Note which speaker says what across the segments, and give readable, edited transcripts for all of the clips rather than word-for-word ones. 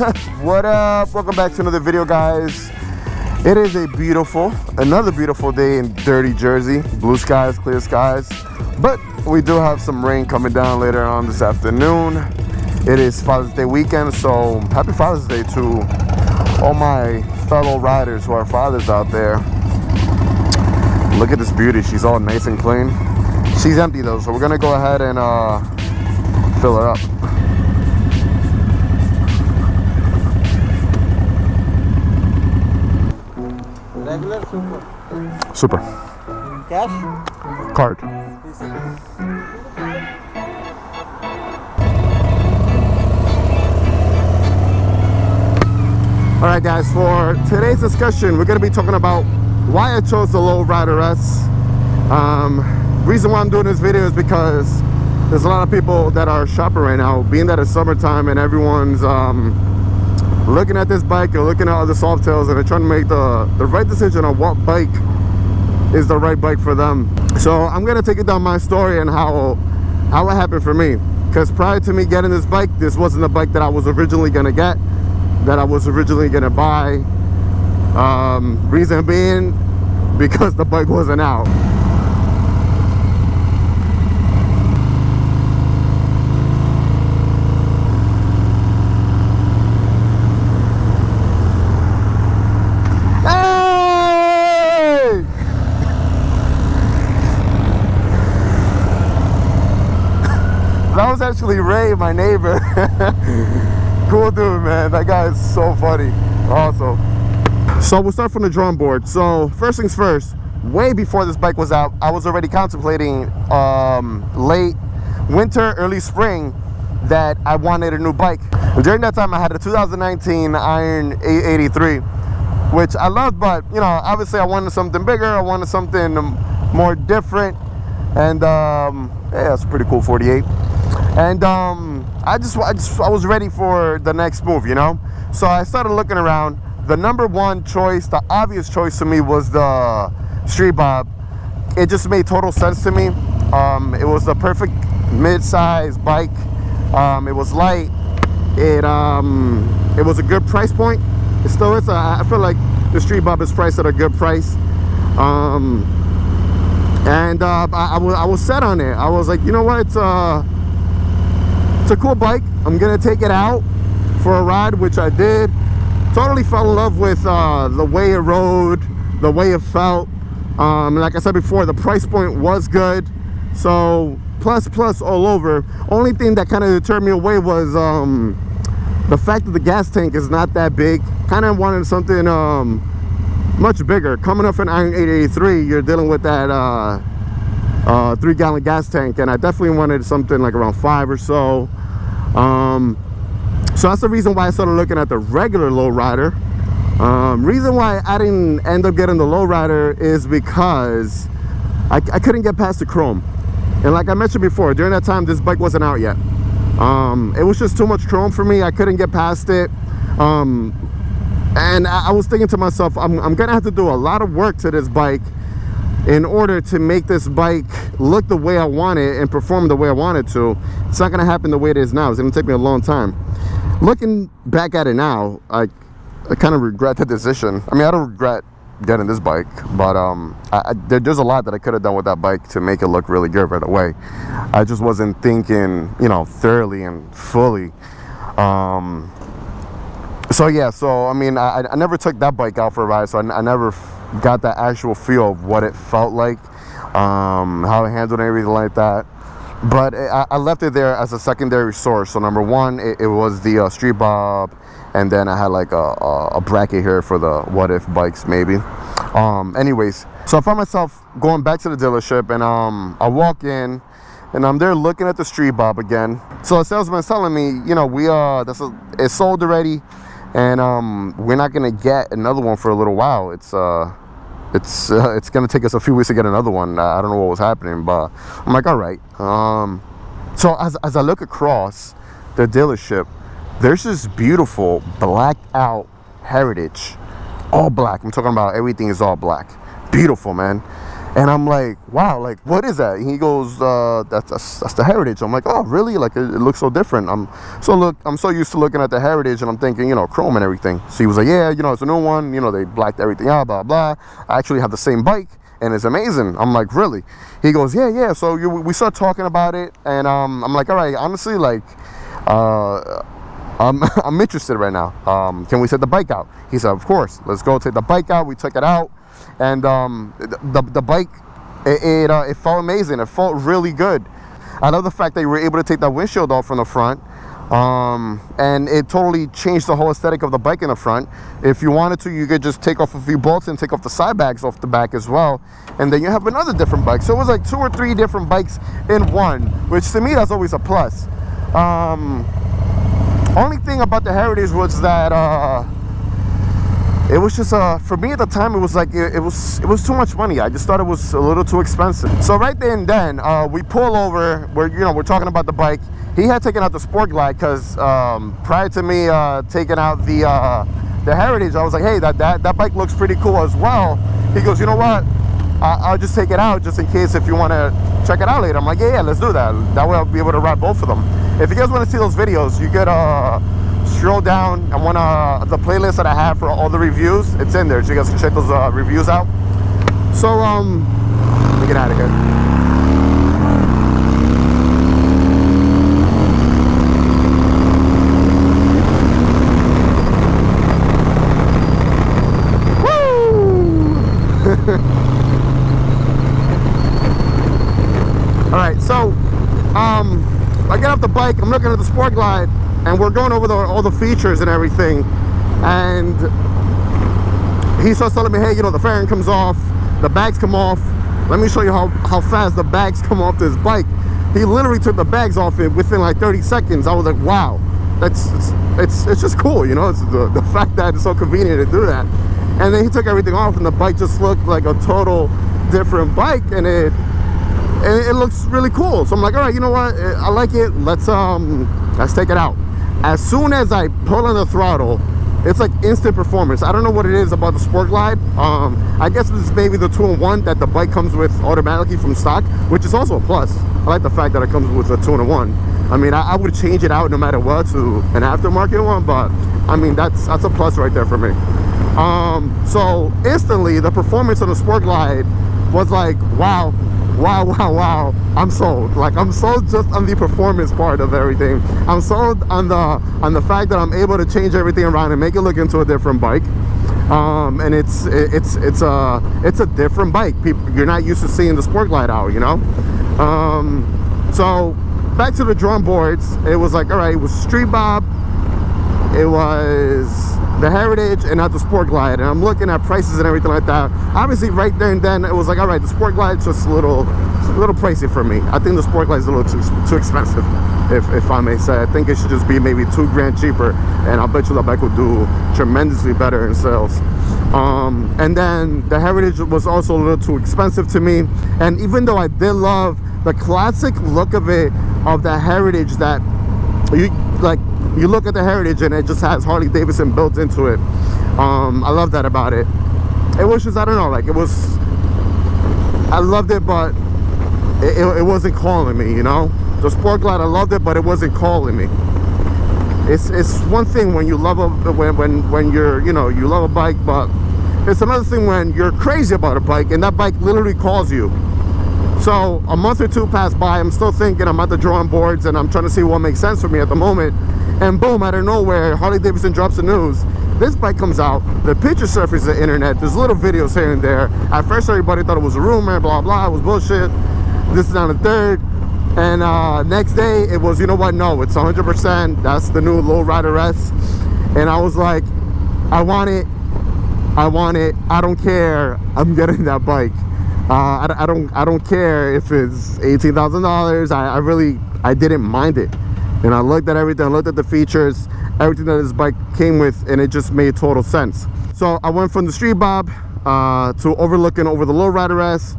Speaker 1: What up? Welcome back to another video, guys. It is another beautiful day in dirty Jersey. Blue skies, clear skies, but we do have some rain coming down later on this afternoon. It is Father's Day weekend, so happy Father's Day to all my fellow riders who are fathers out there. Look at this beauty. She's all nice and clean. She's empty though, so we're gonna go ahead and fill her up.
Speaker 2: Regular, super.
Speaker 1: Super.
Speaker 2: Cash?
Speaker 1: Card. All right, guys, for today's discussion, we're going to be talking about why I chose the Lowrider S. Reason why I'm doing this video is because there's a lot of people that are shopping right now, being that it's summertime and everyone's looking at this bike or looking at other softtails, and they're trying to make the right decision on what bike is the right bike for them. So I'm gonna take it down my story and how it happened for me, because prior to me getting this bike, this wasn't the bike that I was originally gonna get, that I was originally gonna buy. Reason being because the bike wasn't out. That was actually Ray, my neighbor. Cool dude, man. That guy is so funny. Also, so we'll start from the drawing board. So first things first, way before this bike was out, I was already contemplating late winter, early spring that I wanted a new bike. And during that time, I had a 2019 Iron 883, which I loved, but you know, obviously I wanted something bigger. I wanted something more different, and yeah, it's a pretty cool 48. And I was ready for the next move, you know. So I started looking around. The number one choice, the obvious choice to me, was the Street Bob. It just made total sense to me. It was the perfect mid-size bike. It was light. It was a good price point. It still is. I feel like the Street Bob is priced at a good price. And I was set on it. I was like, you know what, it's a cool bike. I'm gonna take it out for a ride, which I did. Totally fell in love with the way it rode, the way it felt. Like I said before, the price point was good, so plus all over. Only thing that kind of deterred me away was the fact that the gas tank is not that big. Kind of wanted something much bigger. Coming up an Iron 883, you're dealing with that 3-gallon gas tank, and I definitely wanted something like around 5 or so. So that's the reason why I started looking at the regular Lowrider. Reason why I didn't end up getting the Lowrider is because I couldn't get past the chrome. And like I mentioned before, during that time this bike wasn't out yet. It was just too much chrome for me. I couldn't get past it. And I was thinking to myself, I'm gonna have to do a lot of work to this bike in order to make this bike look the way I want it and perform the way I want it to. It's not gonna happen the way it is now. It's gonna take me a long time. Looking back at it now, I kind of regret the decision. I mean, I don't regret getting this bike, but there's a lot that I could have done with that bike to make it look really good right away. I just wasn't thinking, you know, thoroughly and fully. So yeah, so I mean, I never took that bike out for a ride, so I never got that actual feel of what it felt like, how it handled and everything like that. But I left it there as a secondary source. So number one, it was the Street Bob, and then I had like a bracket here for the what if bikes maybe. Anyways, so I found myself going back to the dealership, and I walk in, and I'm there looking at the Street Bob again. So the salesman's telling me, you know, it's sold already, and we're not gonna get another one for a little while. It's gonna take us a few weeks to get another one. I don't know what was happening, but I'm like, all right. So as I look across the dealership, there's this beautiful blacked out Heritage, all black. I'm talking about everything is all black. Beautiful, man. And I'm like, wow, like, what is that? And he goes, that's the Heritage. I'm like, oh, really? Like, it looks so different. I'm so used to looking at the Heritage, and I'm thinking, you know, chrome and everything. So he was like, yeah, you know, it's a new one. You know, they blacked everything out, blah, blah. I actually have the same bike, and it's amazing. I'm like, really? He goes, yeah. So we start talking about it, and I'm like, all right, honestly, like, I'm interested right now. Can we take the bike out? He said, of course. Let's go take the bike out. We took it out. And the bike, it felt amazing. It felt really good. I love the fact that you were able to take that windshield off from the front, and it totally changed the whole aesthetic of the bike in the front. If you wanted to, you could just take off a few bolts and take off the side bags off the back as well, and then you have another different bike. So it was like 2 or 3 different bikes in one, which to me, that's always a plus. Only thing about the Heritage was that it was just for me at the time, it was like it was too much money. I just thought it was a little too expensive. So right there and then we pull over. We're talking about the bike. He had taken out the Sport Glide because prior to me taking out the Heritage, I was like, hey, that bike looks pretty cool as well. He goes, you know what, I'll just take it out just in case if you want to check it out later. I'm like, yeah, let's do that. That way I'll be able to ride both of them. If you guys want to see those videos, you could scroll down and one of the playlists that I have for all the reviews. It's in there, so you guys can check those reviews out. So let me get out of here. Woo! All right, so I get off the bike. I'm looking at the Sport Glide, and we're going over all the features and everything, and he starts telling me, hey, you know, the fairing comes off, the bags come off. Let me show you how fast the bags come off this bike. He literally took the bags off it within like 30 seconds. I was like, wow, it's just cool, you know. It's the fact that it's so convenient to do that. And then he took everything off, and the bike just looked like a total different bike, and it looks really cool. So I'm like, all right, you know what, I like it. Let's take it out. As soon as I pull on the throttle, it's like instant performance. I don't know what it is about the Sport Glide. I guess it's maybe the 2-in-1 that the bike comes with automatically from stock, which is also a plus. I like the fact that it comes with a 2-in-1. I mean, I would change it out no matter what to an aftermarket one, but I mean, that's a plus right there for me. So instantly the performance on the Sport Glide was like, wow, I'm sold. Like, I'm sold just on the performance part of everything. I'm sold on the fact that I'm able to change everything around and make it look into a different bike. And it's a different bike. You're not used to seeing the Sport Glide out, you know. So back to the drum boards. It was like, all right, it was Street Bob, it was the Heritage, and not the Sport Glide. And I'm looking at prices and everything like that. Obviously right there and then it was like, all right, the Sport Glide's just a little pricey for me. I think the Sport Glide is a little too expensive, if I may say. I think it should just be maybe $2,000 cheaper, and I'll bet you the bike will do tremendously better in sales. And then the Heritage was also a little too expensive to me. And even though I did love the classic look of it, of the Heritage, that you look at the Heritage and it just has Harley Davidson built into it. I love that about it. It was just, I don't know, like, it was, I loved it, but it wasn't calling me, you know. The Sport Glide, I loved it, but it wasn't calling me. It's one thing when you love when you're, you know, you love a bike, but it's another thing when you're crazy about a bike and that bike literally calls you. So a month or two passed by. I'm still thinking, I'm at the drawing boards and I'm trying to see what makes sense for me at the moment. And boom, out of nowhere, Harley Davidson drops the news. This bike comes out, the picture surfaces the internet, there's little videos here and there. At first everybody thought it was a rumor, blah blah, it was bullshit. This is on the 3rd. And next day it was, you know what, no, it's 100%, that's the new Lowrider S. And I was like, I want it, I don't care, I'm getting that bike. I don't care if it's $18,000. I didn't mind it. And I looked at everything, I looked at the features, everything that this bike came with, and it just made total sense. So I went from the Street Bob to overlooking over the Lowrider S,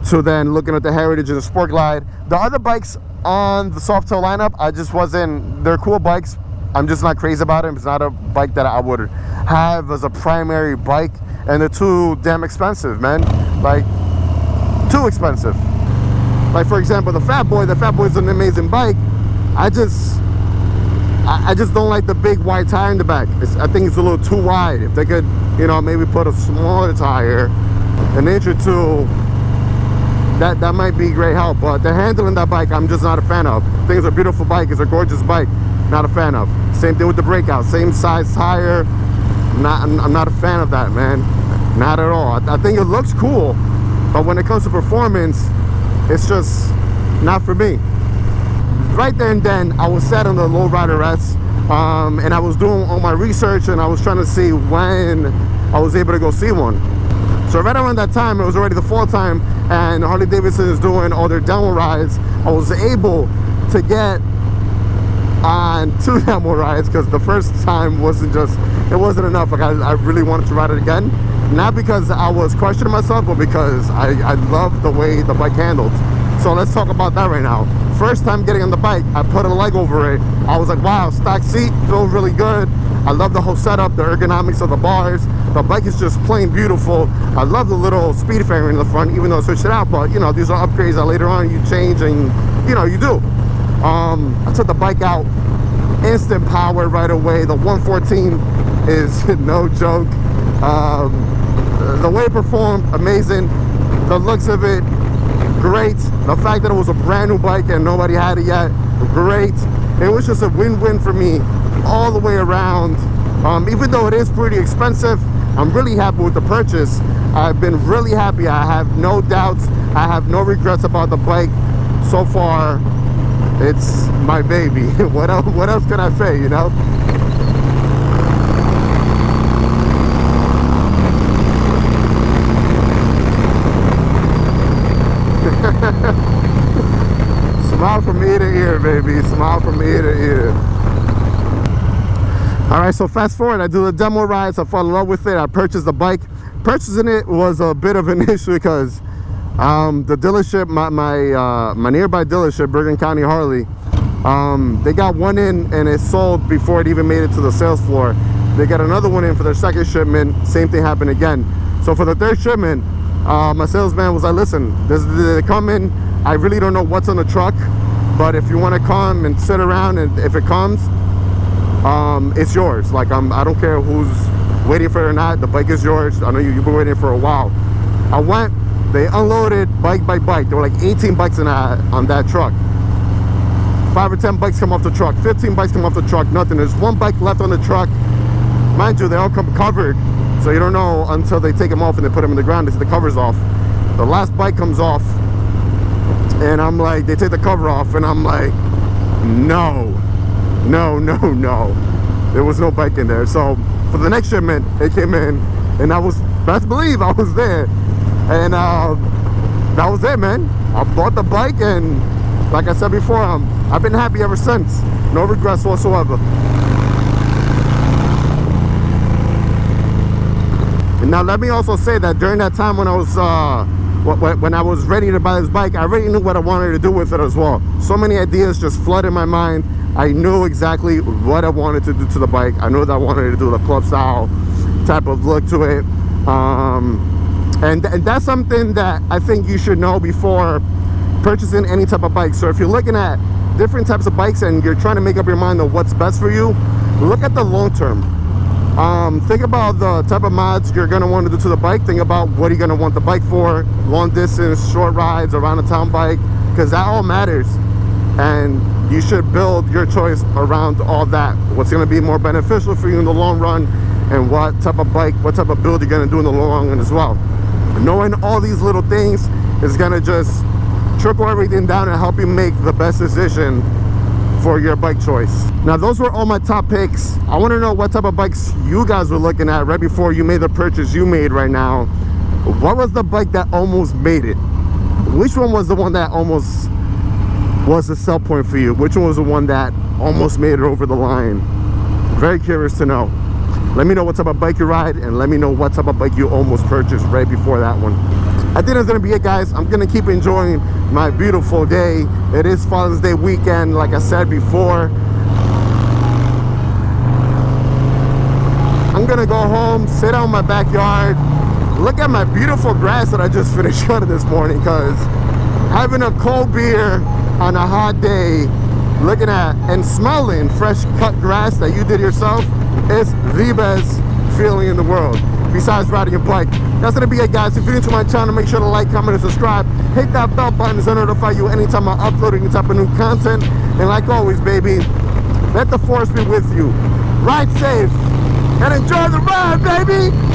Speaker 1: to then looking at the Heritage and the Sport Glide. The other bikes on the Softail lineup, I just wasn't, they're cool bikes, I'm just not crazy about them. It's not a bike that I would have as a primary bike, and they're too damn expensive, man. Like, too expensive. Like for example, the Fat Boy is an amazing bike. I just don't like the big wide tire in the back. I think it's a little too wide. If they could, you know, maybe put a smaller tire, an inch or two, that might be great help. But the handle in that bike, I'm just not a fan of. I think it's a beautiful bike. It's a gorgeous bike. Not a fan of. Same thing with the Breakout. Same size tire. I'm not a fan of that, man. Not at all. I think it looks cool, but when it comes to performance, it's just not for me. Right there and then, I was set on the Lowrider S, and I was doing all my research, and I was trying to see when I was able to go see one. So right around that time, it was already the fall time, and Harley Davidson is doing all their demo rides. I was able to get on 2 demo rides because the first time wasn't enough. Like I really wanted to ride it again, not because I was questioning myself, but because I love the way the bike handled. So let's talk about that right now. First time getting on the bike, I put a leg over it. I was like, wow, stock seat, feels really good. I love the whole setup, the ergonomics of the bars. The bike is just plain beautiful. I love the little speed fairing in the front, even though I switched it out. But you know, these are upgrades that later on you change, and you know, you do. I took the bike out, instant power right away. The 114 is no joke. The way it performed, amazing. The looks of it, great. The fact that it was a brand new bike and nobody had it yet, great. It was just a win-win for me all the way around. Even though it is pretty expensive, I'm really happy with the purchase. I've been really happy. I have no doubts. I have no regrets about the bike so far. It's my baby. What else can I say, you know? Smile from ear to ear, baby. Smile from ear to ear. All right, so fast forward, I do the demo rides. I fall in love with it. I purchased the bike. Purchasing it was a bit of an issue because the dealership, my nearby dealership, Bergen County Harley, they got one in and it sold before it even made it to the sales floor. They got another one in for their second shipment. Same thing happened again. So for the third shipment, my salesman was like, listen, they come in. I really don't know what's on the truck, but if you want to come and sit around, and if it comes, it's yours. Like I don't care who's waiting for it or not. The bike is yours. I know you've been waiting for a while. I went. They unloaded bike by bike. There were like 18 bikes on that truck. 5 or 10 bikes come off the truck. 15 bikes come off the truck. Nothing. There's one bike left on the truck. Mind you, they all come covered, so you don't know until they take them off and they put them in the ground. They take the covers off. The last bike comes off, and I'm like, they take the cover off, and I'm like, no. There was no bike in there. So for the next shipment, it came in, and I was, best believe, I was there. And that was it, man. I bought the bike, and like I said before, I've been happy ever since. No regrets whatsoever. And now let me also say that during that time when I was ready to buy this bike, I already knew what I wanted to do with it as well. So many ideas just flooded my mind. I knew exactly what I wanted to do to the bike. I knew that I wanted to do the club style type of look to it. And that's something that I think you should know before purchasing any type of bike. So if you're looking at different types of bikes and you're trying to make up your mind of what's best for you, look at the long term. Think about the type of mods you're going to want to do to the bike. Think about what you're going to want the bike for, long distance, short rides, around the town bike, because that all matters. And you should build your choice around all that. What's going to be more beneficial for you in the long run, and what type of bike, what type of build you're going to do in the long run as well. Knowing all these little things is going to just trickle everything down and help you make the best decision for your bike choice. Now, those were all my top picks. I want to know what type of bikes you guys were looking at right before you made the purchase you made right now. What was the bike that almost made it? Which one was the one that almost was the sell point for you? Which one was the one that almost made it over the line? Very curious to know. Let me know what type of bike you ride, and let me know what type of bike you almost purchased right before that one. I think that's gonna be it, guys. I'm gonna keep enjoying my beautiful day. It is Father's Day weekend, like I said before. I'm gonna go home, sit out in my backyard, look at my beautiful grass that I just finished cutting this morning, because having a cold beer on a hot day, looking at and smelling fresh cut grass that you did yourself is the best feeling in the world, besides riding a bike. That's gonna be it, guys. If you're new to my channel, make sure to like, comment, and subscribe. Hit that bell button to notify you anytime I upload any type of new content. And like always, baby, let the force be with you. Ride safe and enjoy the ride, baby.